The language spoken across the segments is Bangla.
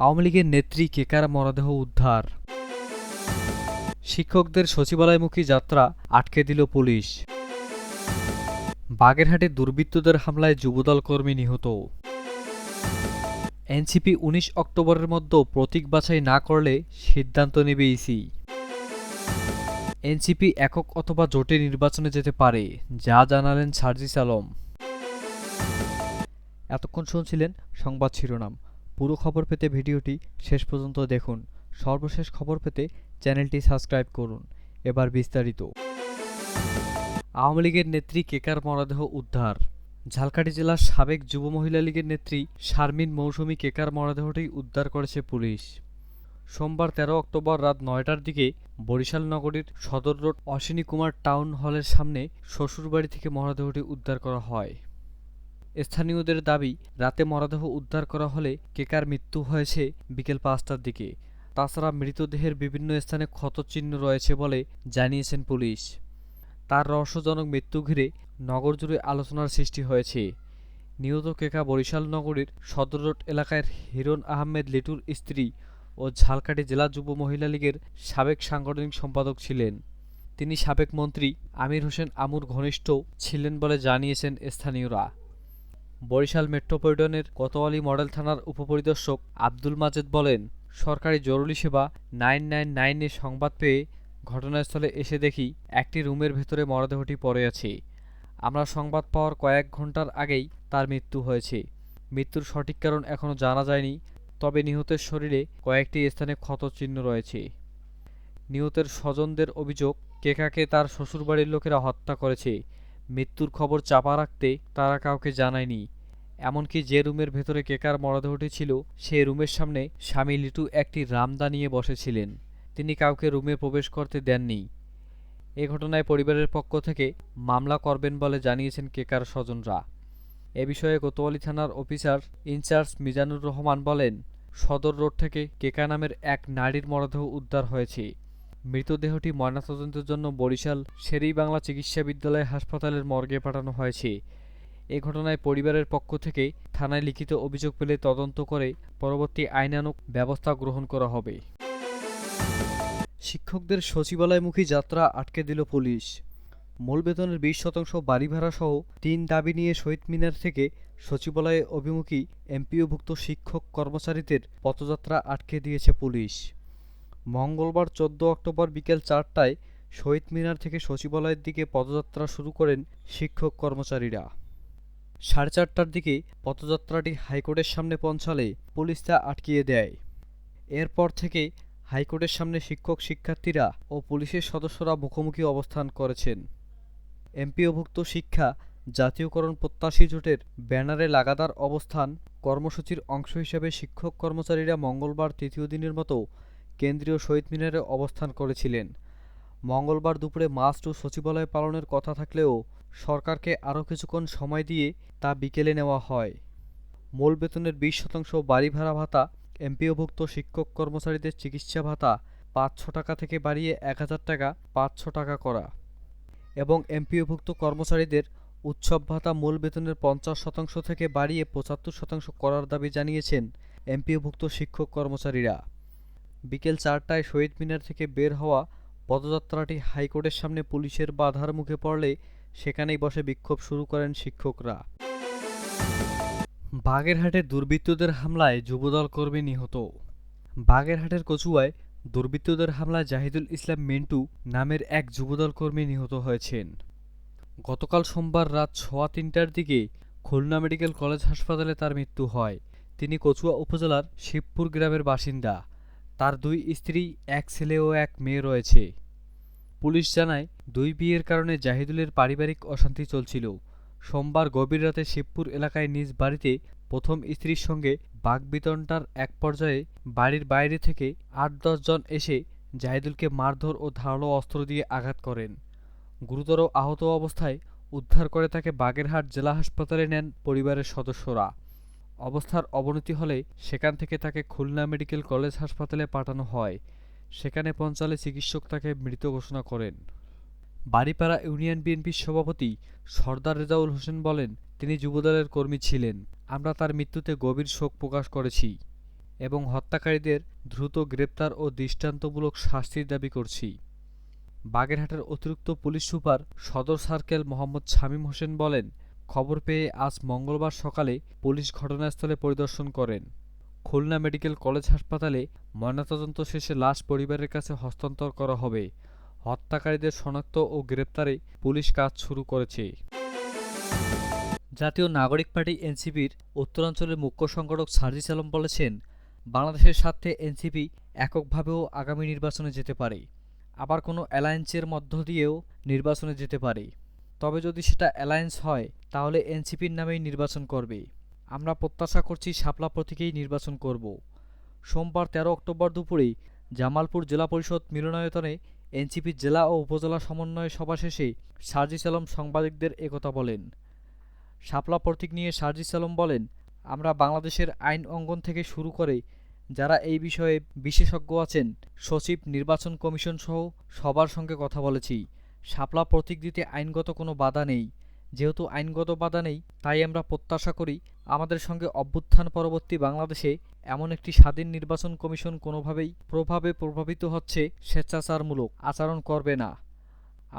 আওয়ামী লীগের নেত্রী কেকার মরদেহ উদ্ধার। শিক্ষকদের সচিবালয়মুখী যাত্রা আটকে দিল পুলিশ। বাগেরহাটে দুর্বৃত্তদের হামলায় যুবদল কর্মী নিহত। এনসিপি ১৯ অক্টোবরের মধ্যে প্রতীক বাছাই না করলে সিদ্ধান্ত নেবে ইসি। এনসিপি একক অথবা জোটে নির্বাচনে যেতে পারে, যা জানালেন সার্জিস আলম। এতক্ষণ শুনছিলেন সংবাদ শিরোনাম। পুরো খবর পেতে ভিডিওটি শেষ পর্যন্ত দেখুন। সর্বশেষ খবর পেতে চ্যানেলটি সাবস্ক্রাইব করুন। এবার বিস্তারিত। আওয়ামী লীগের নেত্রী কেকার মরদেহ উদ্ধার। ঝালকাঠি জেলার সাবেক যুব মহিলা লীগের নেত্রী শারমিন মৌসুমী কেকার মরদেহটি উদ্ধার করেছে পুলিশ। সোমবার ১৩ অক্টোবর রাত ৯টার দিকে বরিশাল নগরীর সদর রোড অশ্বিনী কুমার টাউন হলের সামনে শ্বশুরবাড়ি থেকে মরদেহটি উদ্ধার করা হয়। স্থানীয়দের দাবি, রাতে মরদেহ উদ্ধার করা হলে কেকার মৃত্যু হয়েছে বিকেল ৫টার দিকে। তাছাড়া মৃতদেহের বিভিন্ন স্থানে ক্ষতচিহ্ন রয়েছে বলে জানিয়েছেন পুলিশ। তার রহস্যজনক মৃত্যু ঘিরে নগরজুড়ে আলোচনার সৃষ্টি হয়েছে। নিহত কেকা বরিশাল নগরীর সদর রোড এলাকার হিরণ আহমেদ লিটুর স্ত্রী ও ঝালকাঠি জেলা যুব মহিলা লীগের সাবেক সাংগঠনিক সম্পাদক ছিলেন। তিনি সাবেক মন্ত্রী আমির হোসেন আমুর ঘনিষ্ঠ ছিলেন বলে জানিয়েছেন স্থানীয়রা। বরিশাল মেট্রোপলিটনের কোতোয়ালি মডেল থানার উপপরিদর্শক আব্দুল মাজেদ বলেন, সরকারি জরুরি সেবা ৯৯৯ এর সংবাদ পেয়ে ঘটনাস্থলে এসে দেখি একটি রুমের ভেতরে মরদেহটি পড়ে আছে। আমরা সংবাদ পাওয়ার কয়েক ঘন্টার আগেই তার মৃত্যু হয়েছে। মৃত্যুর সঠিক কারণ এখনও জানা যায়নি, তবে নিহতের শরীরে কয়েকটি স্থানে ক্ষতচিহ্ন রয়েছে। নিহতের স্বজনদের অভিযোগ, কেকাকে তার শ্বশুরবাড়ির লোকেরা হত্যা করেছে। মৃত্যুর খবর চাপা রাখতে তারা কাউকে জানায়নি। এমনকি যে রুমের ভেতরে কেকার মরদেহটি ছিল, সেই রুমের সামনে স্বামী লিটু একটি রামদা নিয়ে বসেছিলেন। তিনি কাউকে রুমে প্রবেশ করতে দেননি। এ ঘটনায় পরিবারের পক্ষ থেকে মামলা করবেন বলে জানিয়েছেন কেকার স্বজনরা। এ বিষয়ে কোতোয়ালি থানার অফিসার ইনচার্জ মিজানুর রহমান বলেন, সদর রোড থেকে কেকা নামের এক নারীর মরদেহ উদ্ধার হয়েছে। মৃতদেহটি ময়নাতদন্তের জন্য বরিশাল শের-ই-বাংলা চিকিৎসা বিদ্যালয় হাসপাতালের মর্গে পাঠানো হয়েছে। এ ঘটনায় পরিবারের পক্ষ থেকে থানায় লিখিত অভিযোগ পেলে তদন্ত করে পরবর্তী আইনানুগ ব্যবস্থা গ্রহণ করা হবে। শিক্ষকদের সচিবালয়মুখী যাত্রা আটকে দিল পুলিশ। মূল বেতনের ২০% বাড়ি ভাড়াসহ ৩ দাবি নিয়ে শহীদ মিনার থেকে সচিবালয়ে অভিমুখী এমপিওভুক্ত শিক্ষক কর্মচারীদের পথযাত্রা আটকে দিয়েছে পুলিশ। মঙ্গলবার ১৪ অক্টোবর বিকেল ৪টায় শহীদ মিনার থেকে সচিবালয়ের দিকে পদযাত্রা শুরু করেন শিক্ষক কর্মচারীরা। ৪:৩০টার দিকে পদযাত্রাটি হাইকোর্টের সামনে পৌঁছালে পুলিশ তা আটকিয়ে দেয়। এরপর থেকে হাইকোর্টের সামনে শিক্ষক শিক্ষার্থীরা ও পুলিশের সদস্যরা মুখোমুখি অবস্থান করেছেন। এমপিওভুক্ত শিক্ষা জাতীয়করণ প্রত্যাশী জোটের ব্যানারে লাগাতার অবস্থান কর্মসূচির অংশ হিসেবে শিক্ষক কর্মচারীরা মঙ্গলবার তৃতীয় দিনের মতো কেন্দ্রীয় শহীদ মিনারে অবস্থান করেছিলেন। মঙ্গলবার দুপুরে মাস টু সচিবালয় পালনের কথা থাকলেও সরকারকে আরও কিছুক্ষণ সময় দিয়ে তা বিকেলে নেওয়া হয়। মূল বেতনের ২০% বাড়ি ভাড়া ভাতা, এমপিওভুক্ত শিক্ষক কর্মচারীদের চিকিৎসা ভাতা ৫০০ টাকা থেকে বাড়িয়ে ১,০০০ টাকা ৫০০ টাকা করা এবং এমপিওভুক্ত কর্মচারীদের উৎসব ভাতা মূল বেতনের ৫০% থেকে বাড়িয়ে ৭৫% করার দাবি জানিয়েছেন এমপিওভুক্ত শিক্ষক কর্মচারীরা। বিকেল ৪টায় শহীদ মিনার থেকে বের হওয়া পদযাত্রাটি হাইকোর্টের সামনে পুলিশের বাধার মুখে পড়লে সেখানেই বসে বিক্ষোভ শুরু করেন শিক্ষকরা। বাগেরহাটে দুর্বৃত্তদের হামলায় যুবদল কর্মী নিহত। বাগেরহাটের কচুয়ায় দুর্বৃত্তদের হামলায় জাহিদুল ইসলাম মিন্টু নামের এক যুবদল কর্মী নিহত হয়েছেন। গতকাল সোমবার রাত ৩:৩০টার দিকে খুলনা মেডিকেল কলেজ হাসপাতালে তার মৃত্যু হয়। তিনি কচুয়া উপজেলার শিবপুর গ্রামের বাসিন্দা। তার ২ স্ত্রী, ১ ছেলে ও ১ মেয়ে রয়েছে। পুলিশ জানায়, ২ বিয়ের কারণে জাহিদুলের পারিবারিক অশান্তি চলছিল। সোমবার গভীর রাতে শিবপুর এলাকায় নিজ বাড়িতে প্রথম স্ত্রীর সঙ্গে বাকবিতণ্ডার এক পর্যায়ে বাড়ির বাইরে থেকে ৮-১০ জন এসে জাহিদুলকে মারধর ও ধারালো অস্ত্র দিয়ে আঘাত করেন। গুরুতর আহত অবস্থায় উদ্ধার করে তাকে বাগেরহাট জেলা হাসপাতালে নেন পরিবারের সদস্যরা। অবস্থার অবনতি হলে সেখান থেকে তাকে খুলনা মেডিকেল কলেজ হাসপাতালে পাঠানো হয়। সেখানে পৌঁছালে চিকিৎসক তাকে মৃত ঘোষণা করেন। বাড়িপাড়া ইউনিয়ন বিএনপির সভাপতি সরদার রেজাউল হোসেন বলেন, তিনি যুবদলের কর্মী ছিলেন। আমরা তার মৃত্যুতে গভীর শোক প্রকাশ করেছি এবং হত্যাকারীদের দ্রুত গ্রেপ্তার ও দৃষ্টান্তমূলক শাস্তির দাবি করছি। বাগেরহাটের অতিরিক্ত পুলিশ সুপার সদর সার্কেল মোহাম্মদ শামীম হোসেন বলেন, খবর পেয়ে আজ মঙ্গলবার সকালে পুলিশ ঘটনাস্থলে পরিদর্শন করেন। খুলনা মেডিকেল কলেজ হাসপাতালে ময়নাতদন্ত শেষে লাশ পরিবারের কাছে হস্তান্তর করা হবে। হত্যাকারীদের শনাক্ত ও গ্রেপ্তারে পুলিশ কাজ শুরু করেছে। জাতীয় নাগরিক পার্টি এনসিপির উত্তরাঞ্চলের মুখ্য সংগঠক সার্জিস আলম বলেছেন, বাংলাদেশের স্বার্থে এনসিপি এককভাবেও আগামী নির্বাচনে যেতে পারে, আবার কোনো অ্যালায়েন্সের মধ্য দিয়েও নির্বাচনে যেতে পারে। তবে যদি সেটা অ্যালায়েন্স হয় তাহলে এনসিপির নামেই নির্বাচন করবে। আমরা প্রত্যাশা করছি শাপলা প্রতীকেই নির্বাচন করব। সোমবার ১৩ অক্টোবর দুপুরে জামালপুর জেলা পরিষদ মিলনায়তনে এনসিপির জেলা ও উপজেলা সমন্বয় সভা শেষে সার্জিস আলম সাংবাদিকদের একথা বলেন। শাপলা প্রতীক নিয়ে সার্জিস আলম বলেন, আমরা বাংলাদেশের আইন অঙ্গন থেকে শুরু করে যারা এই বিষয়ে বিশেষজ্ঞ আছেন, সচিব, নির্বাচন কমিশন সহ সবার সঙ্গে কথা বলেছি। শাপলা প্রতীক দিতে আইনগত কোনো বাধা নেই। যেহেতু আইনগত বাধা নেই, তাই আমরা প্রত্যাশা করি আমাদের সঙ্গে অভ্যুত্থান পরবর্তী বাংলাদেশে এমন একটি স্বাধীন নির্বাচন কমিশন কোনোভাবেই প্রভাবিত হচ্ছে স্বেচ্ছাচারমূলক আচরণ করবে না।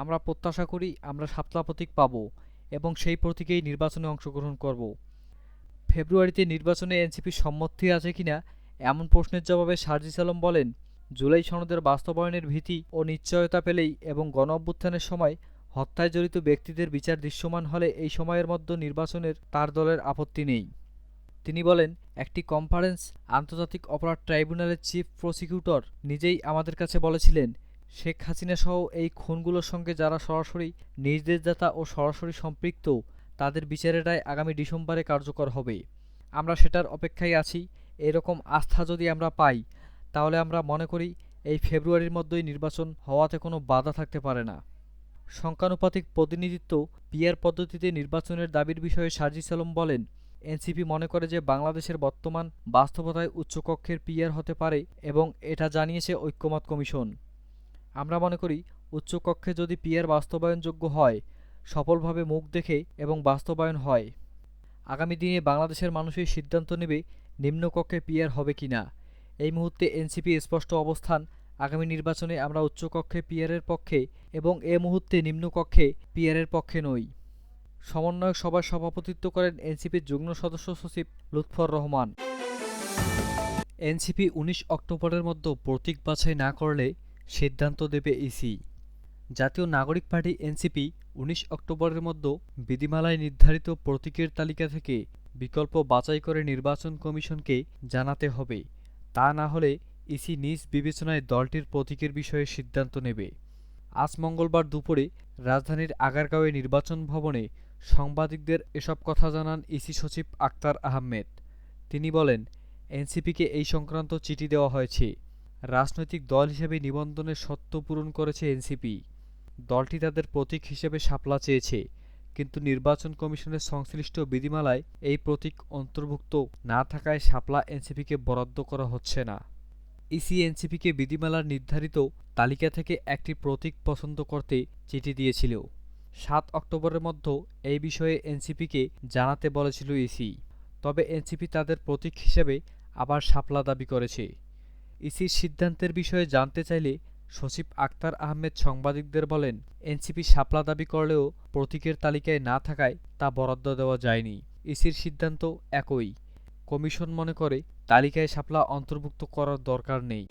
আমরা প্রত্যাশা করি আমরা শাপলা প্রতীক পাব এবং সেই প্রতীকেই নির্বাচনে অংশগ্রহণ করব। ফেব্রুয়ারিতে নির্বাচনে এনসিপির সম্মতি আছে কিনা এমন প্রশ্নের জবাবে সার্জিস আলম বলেন, জুলাই সনদের বাস্তবায়নের ভীতি ও নিশ্চয়তা পেলেই এবং গণঅভ্যুত্থানের সময় হত্যায় জড়িত ব্যক্তিদের বিচার দৃশ্যমান হলে এই সময়ের মধ্যে নির্বাচনের তার দলের আপত্তি নেই। তিনি বলেন, একটি কনফারেন্স আন্তর্জাতিক অপরাধ ট্রাইব্যুনালের চিফ প্রসিকিউটর নিজেই আমাদের কাছে বলেছিলেন, শেখ হাসিনা সহ এই খুনগুলোর সঙ্গে যারা সরাসরি নির্দেশদাতা ও সরাসরি সম্পৃক্ত তাদের বিচারের রায় আগামী ডিসেম্বরে কার্যকর হবে। আমরা সেটার অপেক্ষায় আছি। এরকম আস্থা যদি আমরা পাই তাহলে আমরা মনে করি এই ফেব্রুয়ারির মধ্যেই নির্বাচন হওয়াতে কোনো বাধা থাকতে পারে না। সংখ্যানুপাতিক প্রতিনিধিত্ব পিআর পদ্ধতিতে নির্বাচনের দাবির বিষয়ে সার্জিস আলম বলেন, এনসিপি মনে করে যে বাংলাদেশের বর্তমান বাস্তবতায় উচ্চকক্ষের পিআর হতে পারে এবং এটা জানিয়েছে ঐক্যমত কমিশন। আমরা মনে করি উচ্চকক্ষে যদি পিআর বাস্তবায়নযোগ্য হয়, সফলভাবে মুখ দেখে এবং বাস্তবায়ন হয়, আগামী দিনে বাংলাদেশের মানুষই সিদ্ধান্ত নেবে নিম্নকক্ষে পিআর হবে কিনা। এই মুহূর্তে এনসিপি স্পষ্ট অবস্থান, আগামী নির্বাচনে আমরা উচ্চকক্ষে পিআরের পক্ষে এবং এ মুহূর্তে নিম্নকক্ষে পিআরের পক্ষে নই। সমন্বয়ক সভায় সভাপতিত্ব করেন এনসিপির যুগ্ম সদস্য সচিব লুৎফর রহমান। এনসিপি ১৯ অক্টোবরের মধ্যে প্রতীক বাছাই না করলে সিদ্ধান্ত দেবে ইসি। জাতীয় নাগরিক পার্টি এনসিপি ১৯ অক্টোবরের মধ্যে বিধিমালায় নির্ধারিত প্রতীকের তালিকা থেকে বিকল্প বাছাই করে নির্বাচন কমিশনকে জানাতে হবে। তা না হলে ইসি নিজ বিবেচনায় দলটির প্রতীকের বিষয়ে সিদ্ধান্ত নেবে। আজ মঙ্গলবার দুপুরে রাজধানীর আগারগাঁওয়ে নির্বাচন ভবনে সাংবাদিকদের এসব কথা জানান ইসি সচিব আক্তার আহমেদ। তিনি বলেন, এনসিপিকে এই সংক্রান্ত চিঠি দেওয়া হয়েছে। রাজনৈতিক দল হিসেবে নিবন্ধনের শর্ত পূরণ করেছে এনসিপি। দলটি তাদের প্রতীক হিসেবে শাপলা চেয়েছে, কিন্তু নির্বাচন কমিশনের সংশ্লিষ্ট বিধিমালায় এই প্রতীক অন্তর্ভুক্ত না থাকায় শাপলা এনসিপিকে বরাদ্দ করা হচ্ছে না। ইসি এনসিপিকে বিধিমালার নির্ধারিত তালিকা থেকে একটি প্রতীক পছন্দ করতে চিঠি দিয়েছিল। ৭ অক্টোবরের মধ্যে এই বিষয়ে এনসিপিকে জানাতে বলেছিল ইসি। তবে এনসিপি তাদের প্রতীক হিসেবে আবার শাপলা দাবি করেছে। ইসির সিদ্ধান্তের বিষয়ে জানতে চাইলে সচিব আক্তার আহমেদ সাংবাদিকদের বলেন, এনসিপি শাপলা দাবি করলেও প্রতীকের তালিকায় না থাকায় তা বরাদ্দ দেওয়া যায়নি। ইসির সিদ্ধান্ত একই। কমিশন মনে করে তালিকায় শাপলা অন্তর্ভুক্ত করার দরকার নেই।